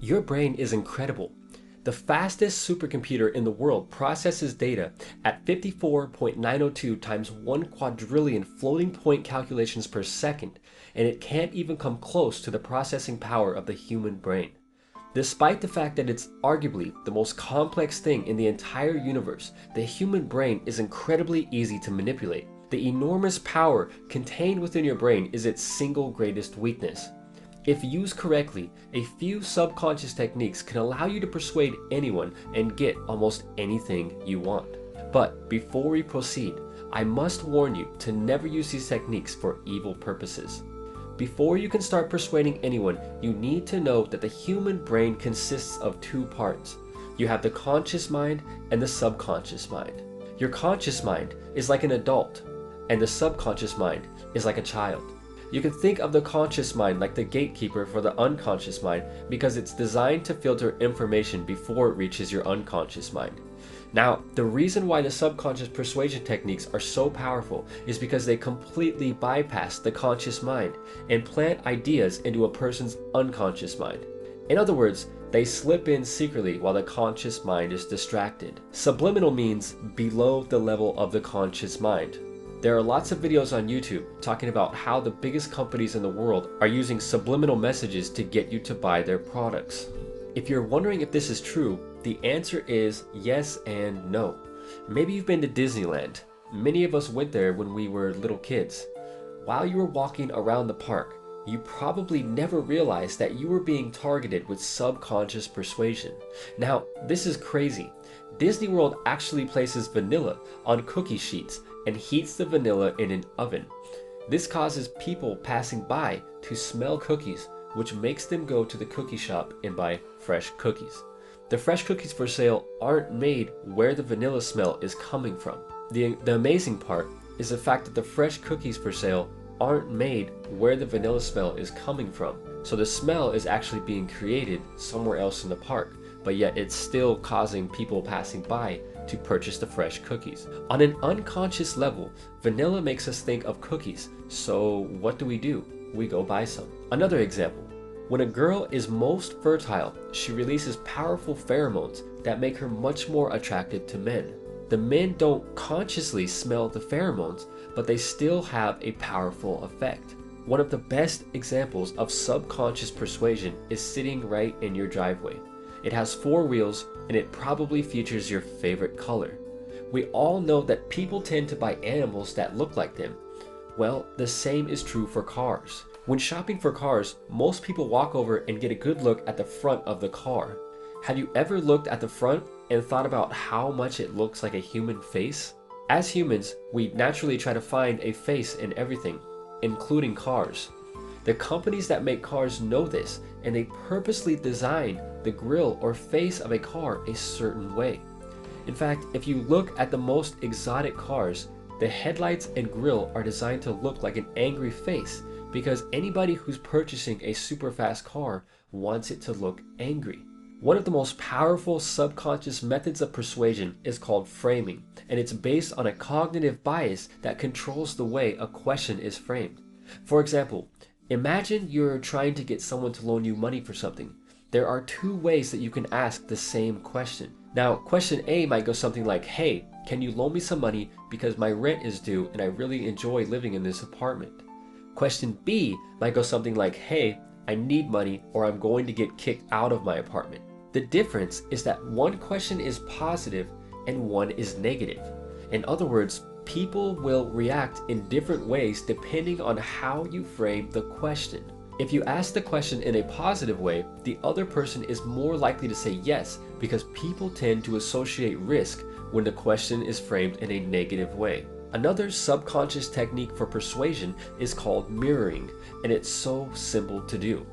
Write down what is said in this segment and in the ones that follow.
Your brain is incredible. The fastest supercomputer in the world processes data at 54.902 times 1 quadrillion floating point calculations per second, and it can't even come close to the processing power of the human brain. Despite the fact that it's arguably the most complex thing in the entire universe, the human brain is incredibly easy to manipulate. The enormous power contained within your brain is its single greatest weakness. If used correctly, a few subconscious techniques can allow you to persuade anyone and get almost anything you want. But before we proceed, I must warn you to never use these techniques for evil purposes. Before you can start persuading anyone, you need to know that the human brain consists of two parts. You have the conscious mind and the subconscious mind. Your conscious mind is like an adult, and the subconscious mind is like a child. You can think of the conscious mind like the gatekeeper for the unconscious mind because it's designed to filter information before it reaches your unconscious mind. Now, the reason why the subconscious persuasion techniques are so powerful is because they completely bypass the conscious mind and plant ideas into a person's unconscious mind. In other words, they slip in secretly while the conscious mind is distracted. Subliminal means below the level of the conscious mind. There are lots of videos on YouTube talking about how the biggest companies in the world are using subliminal messages to get you to buy their products. If you're wondering if this is true, the answer is yes and no. Maybe you've been to Disneyland. Many of us went there when we were little kids. While you were walking around the park, you probably never realized that you were being targeted with subconscious persuasion. Now, this is crazy. Disney World actually places vanilla on cookie sheets and heats the vanilla in an oven. This causes people passing by to smell cookies, which makes them go to the cookie shop and buy fresh cookies. The fresh cookies for sale aren't made where the vanilla smell is coming from. The amazing part is the fact that the fresh cookies for sale aren't made where the vanilla smell is coming from. So the smell is actually being created somewhere else in the park, but yet it's still causing people passing by to purchase the fresh cookies. On an unconscious level, vanilla makes us think of cookies, so what do? We go buy some. Another example, when a girl is most fertile, she releases powerful pheromones that make her much more attractive to men. The men don't consciously smell the pheromones, but they still have a powerful effect. One of the best examples of subconscious persuasion is sitting right in your driveway. It has 4 wheels and it probably features your favorite color. We all know that people tend to buy animals that look like them. Well, the same is true for cars. When shopping for cars, most people walk over and get a good look at the front of the car. Have you ever looked at the front and thought about how much it looks like a human face? As humans, we naturally try to find a face in everything, including cars. The companies that make cars know this, and they purposely design the grille or face of a car a certain way. In fact, if you look at the most exotic cars, the headlights and grille are designed to look like an angry face because anybody who's purchasing a super fast car wants it to look angry. One of the most powerful subconscious methods of persuasion is called framing, and it's based on a cognitive bias that controls the way a question is framed. For example, imagine you're trying to get someone to loan you money for something. There are 2 ways that you can ask the same question. Now, question A might go something like, hey, can you loan me some money because my rent is due and I really enjoy living in this apartment? Question B might go something like, hey, I need money or I'm going to get kicked out of my apartment. The difference is that one question is positive and one is negative. In other words, people will react in different ways depending on how you frame the question. If you ask the question in a positive way, the other person is more likely to say yes because people tend to associate risk when the question is framed in a negative way. Another subconscious technique for persuasion is called mirroring, and it's so simple to do.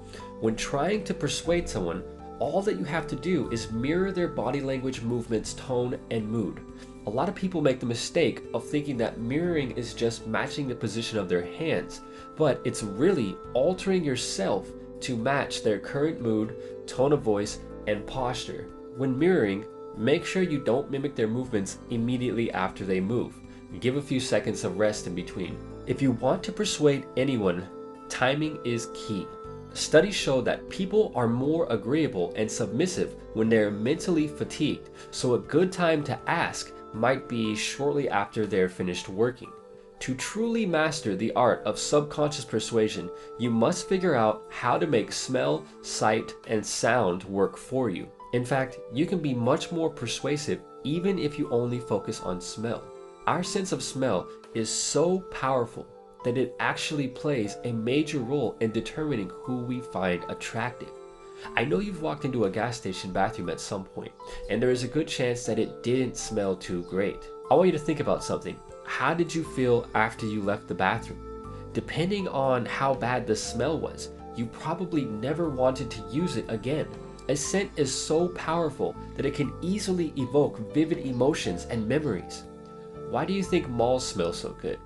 When trying to persuade someone, all that you have to do is mirror their body language, movements, tone, and mood. A lot of people make the mistake of thinking that mirroring is just matching the position of their hands, but it's really altering yourself to match their current mood, tone of voice, and posture. When mirroring, make sure you don't mimic their movements immediately after they move. Give a few seconds of rest in between. If you want to persuade anyone, timing is key. Studies show that people are more agreeable and submissive when they're mentally fatigued, so a good time to ask might be shortly after they're finished working. To truly master the art of subconscious persuasion, you must figure out how to make smell, sight, and sound work for you. In fact, you can be much more persuasive even if you only focus on smell. Our sense of smell is so powerful that it actually plays a major role in determining who we find attractive. I know you've walked into a gas station bathroom at some point, and there is a good chance that it didn't smell too great. I want you to think about something. How did you feel after you left the bathroom? Depending on how bad the smell was, you probably never wanted to use it again. A scent is so powerful that it can easily evoke vivid emotions and memories. Why do you think malls smell so good?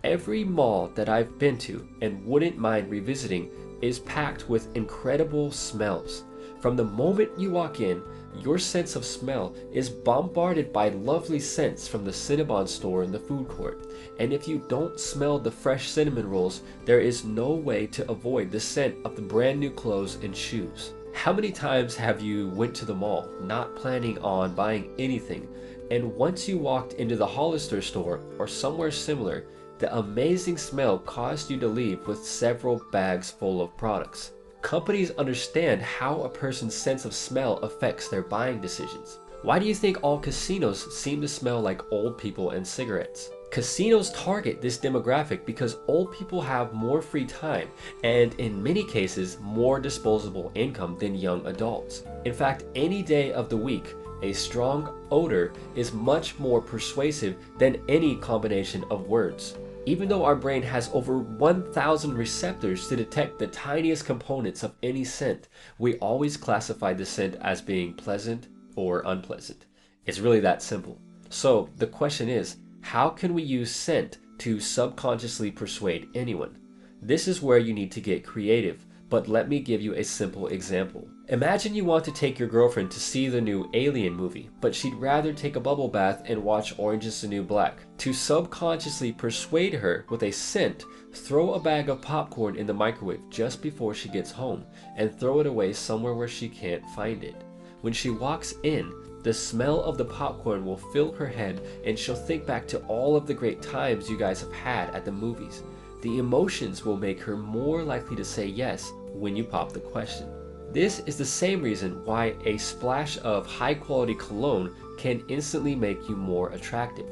Every mall that I've been to and wouldn't mind revisiting is packed with incredible smells. From the moment you walk in, your sense of smell is bombarded by lovely scents from the Cinnabon store in the food court. And if you don't smell the fresh cinnamon rolls, there is no way to avoid the scent of the brand new clothes and shoes. How many times have you went to the mall not planning on buying anything, and once you walked into the Hollister store or somewhere similar, the amazing smell caused you to leave with several bags full of products? Companies understand how a person's sense of smell affects their buying decisions. Why do you think all casinos seem to smell like old people and cigarettes? Casinos target this demographic because old people have more free time and, in many cases, more disposable income than young adults. In fact, any day of the week, a strong odor is much more persuasive than any combination of words. Even though our brain has over 1,000 receptors to detect the tiniest components of any scent, we always classify the scent as being pleasant or unpleasant. It's really that simple. So the question is, how can we use scent to subconsciously persuade anyone? This is where you need to get creative, but let me give you a simple example. Imagine you want to take your girlfriend to see the new Alien movie, but she'd rather take a bubble bath and watch Orange is the New Black. To subconsciously persuade her with a scent, throw a bag of popcorn in the microwave just before she gets home and throw it away somewhere where she can't find it. When she walks in, the smell of the popcorn will fill her head and she'll think back to all of the great times you guys have had at the movies. The emotions will make her more likely to say yes when you pop the question. This is the same reason why a splash of high-quality cologne can instantly make you more attractive.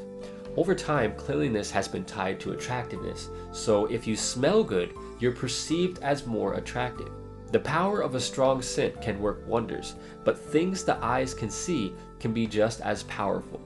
Over time, cleanliness has been tied to attractiveness, so if you smell good, you're perceived as more attractive. The power of a strong scent can work wonders, but things the eyes can see can be just as powerful.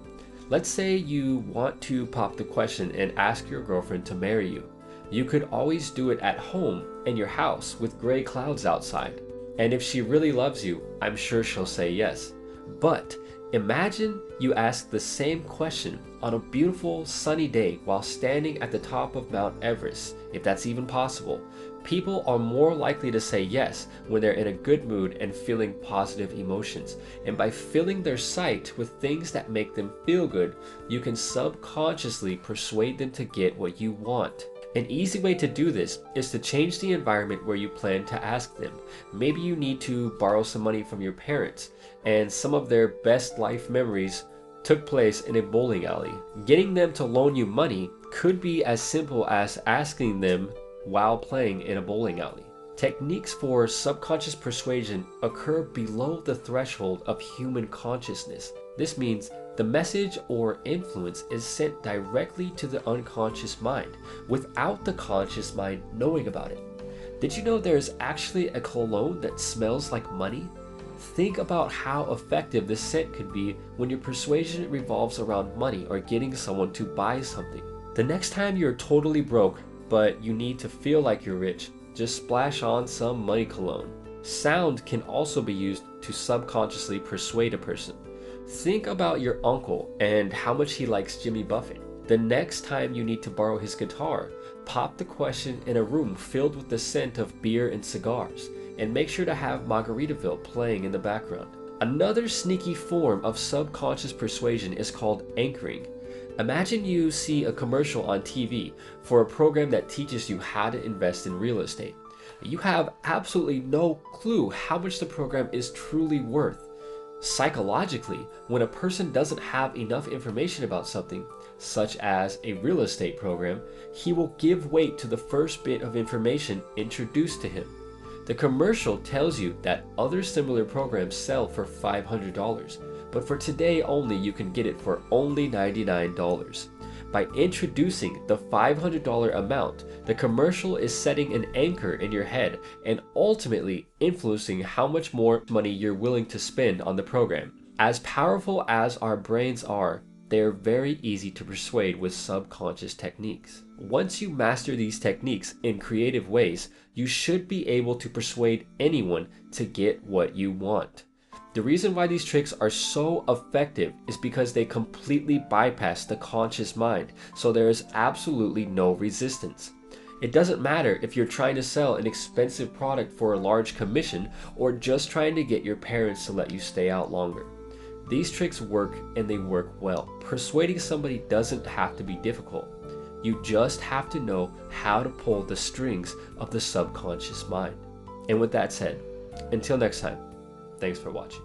Let's say you want to pop the question and ask your girlfriend to marry you. You could always do it at home in your house with gray clouds outside. And if she really loves you, I'm sure she'll say yes. But imagine you ask the same question on a beautiful sunny day while standing at the top of Mount Everest, if that's even possible. People are more likely to say yes when they're in a good mood and feeling positive emotions. And by filling their sight with things that make them feel good, you can subconsciously persuade them to get what you want. An easy way to do this is to change the environment where you plan to ask them. Maybe you need to borrow some money from your parents, and some of their best life memories took place in a bowling alley. Getting them to loan you money could be as simple as asking them while playing in a bowling alley. Techniques for subconscious persuasion occur below the threshold of human consciousness. This means the message or influence is sent directly to the unconscious mind without the conscious mind knowing about it. Did you know there's actually a cologne that smells like money? Think about how effective this scent could be when your persuasion revolves around money or getting someone to buy something. The next time you're totally broke, but you need to feel like you're rich, just splash on some money cologne. Sound can also be used to subconsciously persuade a person. Think about your uncle and how much he likes Jimmy Buffett. The next time you need to borrow his guitar, pop the question in a room filled with the scent of beer and cigars, and make sure to have Margaritaville playing in the background. Another sneaky form of subconscious persuasion is called anchoring. Imagine you see a commercial on TV for a program that teaches you how to invest in real estate. You have absolutely no clue how much the program is truly worth. Psychologically, when a person doesn't have enough information about something, such as a real estate program, he will give weight to the first bit of information introduced to him. The commercial tells you that other similar programs sell for $500, but for today only you can get it for only $99. By introducing the $500 amount, the commercial is setting an anchor in your head and ultimately influencing how much more money you're willing to spend on the program. As powerful as our brains are, they are very easy to persuade with subconscious techniques. Once you master these techniques in creative ways, you should be able to persuade anyone to get what you want. The reason why these tricks are so effective is because they completely bypass the conscious mind, so there is absolutely no resistance. It doesn't matter if you're trying to sell an expensive product for a large commission or just trying to get your parents to let you stay out longer. These tricks work, and they work well. Persuading somebody doesn't have to be difficult. You just have to know how to pull the strings of the subconscious mind. And with that said, until next time, thanks for watching.